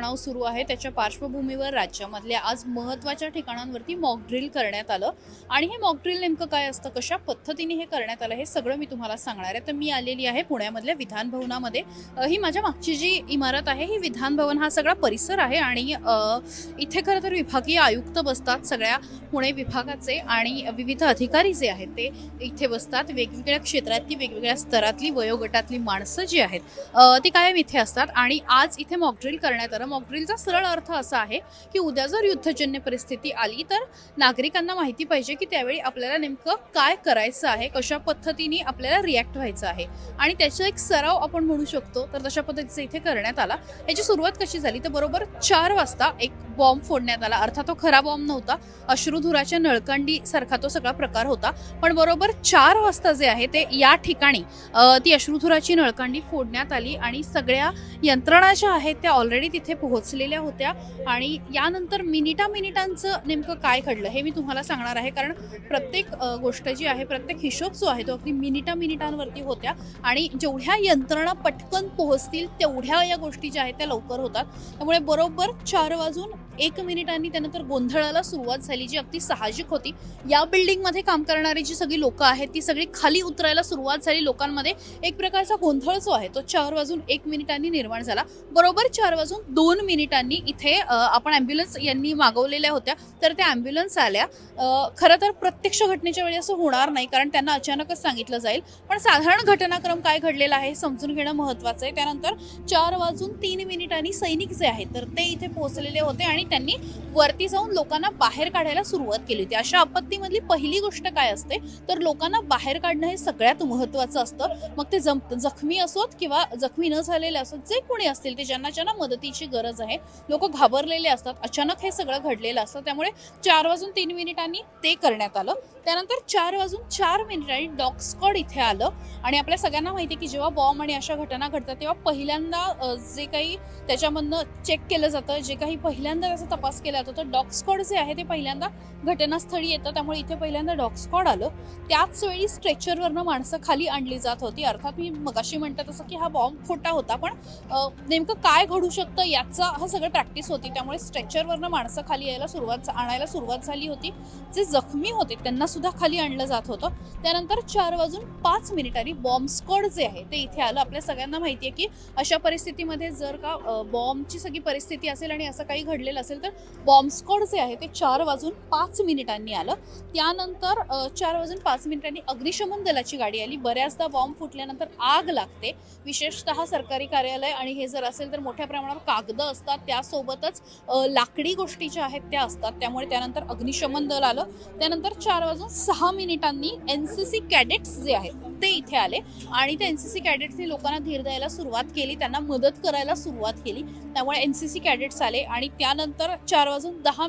तणाव सुरू आहे त्याच्या पार्श्वभूमीवर राज्यामधल्या आज महत्त्वाच्या ठिकाणांवरती मॉक ड्रिल करण्यात आलं आणि हे मॉक ड्रिल नेमकं काय असतं, कशा पद्धतीने हे करण्यात आलं, हे सगळं मी तुम्हाला सांगणार आहे। तर मी आलेली आहे पुण्यामधल्या विधान भवनामध्ये। ही माझ्या मागची जी इमारत आहे ही विधान भवन हा सगळा परिसर आहे आणि इथे खरं तर विभागीय आयुक्त बसतात, सगळ्या पुणे विभागाचे आणि विविध अधिकारी जे आहेत ते इथे बसतात। वेगवेगळ्या क्षेत्रातली वेगवेगळ्या स्तरातली वयोगटातली माणसं जी आहेत ती कायम इथे असतात आणि आज इथे मॉक ड्रिल करण्यात आलं। मॉक ड्रिलचा सरळ अर्थ असा आहे की उद्या जर युद्धजन्य परिस्थिती आली तर नागरिकांना माहिती पाहिजे की त्यावेळी आपल्याला नेमकं काय करायचं आहे, कशा पद्धतीने आपल्याला रिॲक्ट व्हायचं आहे आणि त्याचा एक सराव आपण म्हणू शकतो। तर तशा पद्धतीने इथे करण्यात आला। याची सुरुवात कशी झाली तर बरोबर 4 वाजता एक बॉम्ब फोडण्यात आला। अर्थात तो खरा बॉम्ब नव्हता, अश्रुधुराच्या नळकांडी सारखा तो सगळा प्रकार होता, पण बरोबर 4 वाजता जे आहे ते या ठिकाणी ती अश्रुधुराची नळकांडी फोडण्यात आली आणि सगळ्या यंत्रणा ज्या आहेत त्या ऑलरेडी तिथे पोहोचलेल्या होत्या आणि यानंतर मिनिटांचं नेमकं काय घडलं हे मी तुम्हाला सांगणार आहे, कारण प्रत्येक गोष्ट जी आहे, प्रत्येक हिशोब जो आहे तो अगदी मिनिटांवरती होत्या आणि जेवढ्या यंत्रणा पटकन पोहोचतील तेवढ्या या गोष्टी ज्या आहेत त्या लवकर होतात। त्यामुळे बरोबर 4:01 त्यानंतर गोंधळाला सुरुवात झाली, जी अगदी साहजिक होती। या बिल्डिंगमध्ये काम करणारी जी सगळी लोक आहेत ती सगळी खाली उतरायला सुरुवात झाली। लोकांमध्ये एक प्रकारचा गोंधळ जो आहे तो 4:01 निर्माण झाला। बरोबर 4:02 इथे आपण ॲम्ब्युलन्स यांनी मागवलेल्या होत्या, तर त्या ॲम्ब्युलन्स आल्या। खरं तर प्रत्यक्ष घटनेच्या वेळी असं होणार नाही, कारण त्यांना अचानकच सांगितलं जाईल, पण साधारण घटनाक्रम काय घडलेला आहे समजून घेणं महत्त्वाचं आहे। त्यानंतर 4:03 सैनिक जे आहेत तर ते इथे पोहोचलेले होते आणि त्यांनी वरती जाऊन लोकांना बाहेर काढायला सुरुवात केली होती। अशा आपत्तीमधली पहिली गोष्ट काय असते तर लोकांना बाहेर काढणं हे सगळ्यात महत्त्वाचं असतं। मग ते जखमी असोत किंवा जखमी न झालेले असोत, जे कोणी असतील ते ज्यांना मदतीची गरज आहे, लोक घाबरलेले असतात, अचानक हे सगळं घडलेलं असतं। त्यामुळे 4:03 ते करण्यात आलं। त्यानंतर 4:04 डॉग स्क्वॉड इथे आलं आणि आपल्या सगळ्यांना माहिती आहे की जेव्हा बॉम्ब आणि अशा घटना घडतात तेव्हा पहिल्यांदा जे काही त्याच्यामधनं चेक केलं जातं, जे काही पहिल्यांदा त्याचा तपास केला जातो, तर डॉग स्क्वॉड जे आहे ते पहिल्यांदा घटनास्थळी येतं। त्यामुळे इथे पहिल्यांदा डॉग स्क्वॉड आलं। त्याच वेळी स्ट्रेचरवरनं माणसं खाली आणली जात होती। अर्थात मी मगाशी म्हणते तसं की हा बॉम्ब खोटा होता, पण नेमकं काय घडू शकतं याचा हा सगळं प्रॅक्टिस होती। त्यामुळे स्ट्रेचरवरनं माणसं खाली आणायला सुरुवात झाली होती। जे जखमी होते त्यांना सुद्धा खाली आणलं जात होतं। त्यानंतर 4:05 बॉम्ब स्क्वॉड जे आहे ते इथे आलं। आपल्या सगळ्यांना माहिती आहे की अशा परिस्थितीमध्ये जर का बॉम्बची सगळी परिस्थिती असेल आणि असं काही घडलेलं असेल तर बॉम्ब स्क्वॉड जे आहे ते 4:05 आलं। त्यानंतर 4:05 अग्निशमन दलाची गाडी आली। बऱ्याचदा बॉम्ब फुटल्यानंतर आग लागते, विशेषतः सरकारी कार्यालय आणि हे जर असेल तर मोठ्या प्रमाणावर कागद असतात, त्यासोबतच लाकडी गोष्टी ज्या आहेत त्या असतात। त्यामुळे त्यानंतर अग्निशमन दल आलं। त्यानंतर 4:06 NCC कॅडेट्स जे आहेत ते इथे आले आणि त्या NCC कॅडेट्सनी लोकांना धीर द्यायला सुरुवात केली, त्यांना मदत करायला सुरुवात केली। त्यामुळे NCC कॅडेट्स आले आणि त्यानंतर 4:10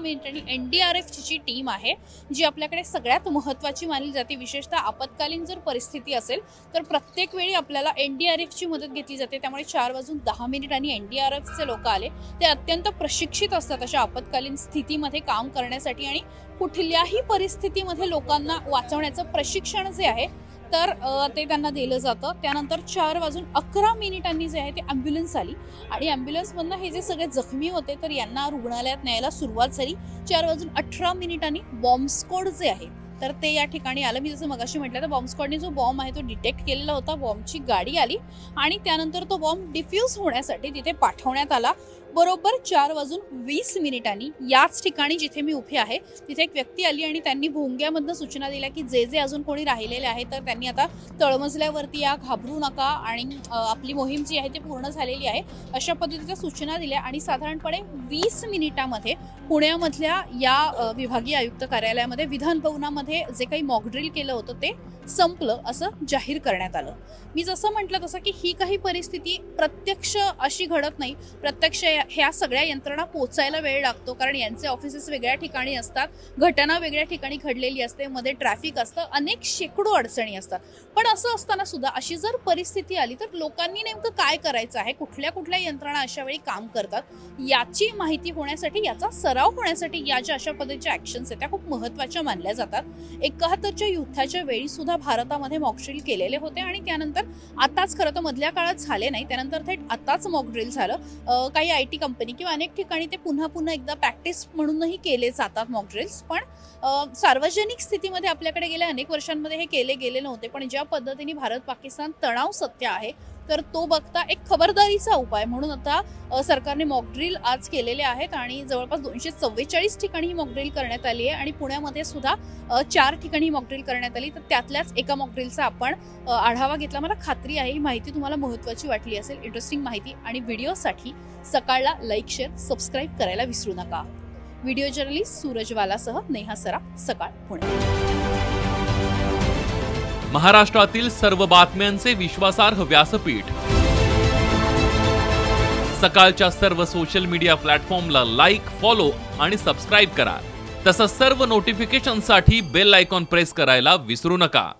NDRFची जी टीम आहे जी आपल्याकडे सगळ्यात महत्त्वाची मानली जाते, विशेषतः आपत्कालीन जर परिस्थिती असेल तर प्रत्येक वेळी आपल्याला NDRFची मदत घेतली जाते। त्यामुळे 4:10 NDRFचे लोक आले। ते अत्यंत प्रशिक्षित असतात अशा आपत्कालीन स्थितीमध्ये काम करण्यासाठी आणि कुठल्याही परिस्थितीमध्ये लोकांना वाचवण्याचं प्रशिक्षण जे आहे तर ते त्यांना दिलं जातं। त्यानंतर 4:11 जे आहे ते ॲम्ब्युलन्स आली आणि ॲम्ब्युलन्समधनं हे जे सगळे जखमी होते तर यांना रुग्णालयात न्यायला सुरुवात झाली। 4:18 बॉम्ब स्क्वॉड जे आहे तर ते या ठिकाणी आलं। मी जसं मगाशी म्हटलं तर बॉम्ब स्क्वॉडने जो बॉम्ब आहे तो डिटेक्ट केलेला होता, बॉम्बची गाडी आली आणि त्यानंतर तो बॉम्ब डिफ्यूज होण्यासाठी तिथे पाठवण्यात आला। बरोबर 4:20 याच ठिकाणी जिथे मी उभे आहे तिथे एक व्यक्ती आली आणि त्यांनी भोंग्यामधनं सूचना दिल्या की जे अजून कोणी राहिलेले आहे तर त्यांनी आता तळमजल्यावरती या, घाबरू नका आणि आपली मोहीम जी आहे ती पूर्ण झालेली आहे, अशा पद्धतीच्या सूचना दिल्या आणि साधारणपणे 20 मिनिटामध्ये पुण्यामधल्या या विभागीय आयुक्त कार्यालयामध्ये विधान भवनामध्ये जे काही मॉक ड्रिल केलं होतं ते संपलं असं जाहीर करण्यात आलं। मी जसं म्हटलं तसं की ही काही परिस्थिती प्रत्यक्ष अशी घडत नाही, प्रत्यक्ष ह्या सगळ्या यंत्रणा पोचायला वेळ लागतो, कारण यांचे ऑफिसेस वेगळ्या ठिकाणी असतात, घटना वेगळ्या ठिकाणी घडलेली असते, मध्ये ट्रॅफिक असतं, अनेक शेकडो अडचणी असतात। पण असं असताना सुद्धा अशी जर परिस्थिती आली तर लोकांनी नेमकं काय करायचं आहे, कुठल्या यंत्रणा अशा वेळी काम करतात याची माहिती होण्यासाठी, याचा सराव होण्यासाठी या ज्या अशा पद्धतीच्या ॲक्शन्स आहेत त्या खूप महत्त्वाच्या मानल्या जातात। 71च्या युद्धाच्या वेळी सुद्धा भारतामध्ये मॉक ड्रिल केलेले होते आणि त्यानंतर आताच, खरं तर मधल्या काळात झाले नाही, त्यानंतर थेट आताच मॉक ड्रिल झालं। काही IT कंपनी किंवा अनेक ठिकाणी ते पुन्हा पुन्हा एकदा प्रॅक्टिस म्हणूनही केले जातात मॉक ड्रिल्स. पण सार्वजनिक स्थितीमध्ये आपल्याकडे गेल्या अनेक वर्षांमध्ये हे केले गेले नव्हते. पण ज्या पद्धतीने भारत पाकिस्तान तणाव सत्य आहे तर तो बघता एक खबरदारीचा उपाय म्हणून आता सरकारने मॉक ड्रिल आज केलेले आहेत आणि जवळपास 244 ठिकाणी ही मॉक ड्रिल करण्यात आली आहे आणि पुण्यामध्ये सुद्धा 4 ठिकाणी मॉक ड्रिल करण्यात आली. तर त्यातल्याच एका मॉक ड्रिलचा आपण आढावा घेतला. मला खात्री आहे ही माहिती तुम्हाला महत्त्वाची वाटली असेल. इंटरेस्टिंग माहिती आणि व्हिडिओसाठी सकाळला लाईक, शेअर, सबस्क्राईब करायला विसरू नका. व्हिडिओ जर्नलिस्ट सूरज वालासह नेहा सराफ, सकाळ, पुणे. महाराष्ट्रातील सर्व बातम्यांचे विश्वासार्ह व्यासपीठ. सकाळच्या सर्व सोशल मीडिया प्लॅटफॉर्मला लाईक, फॉलो आणि सबस्क्राईब करा. तसंच सर्व नोटिफिकेशनसाठी बेल आयकॉन प्रेस करायला विसरू नका.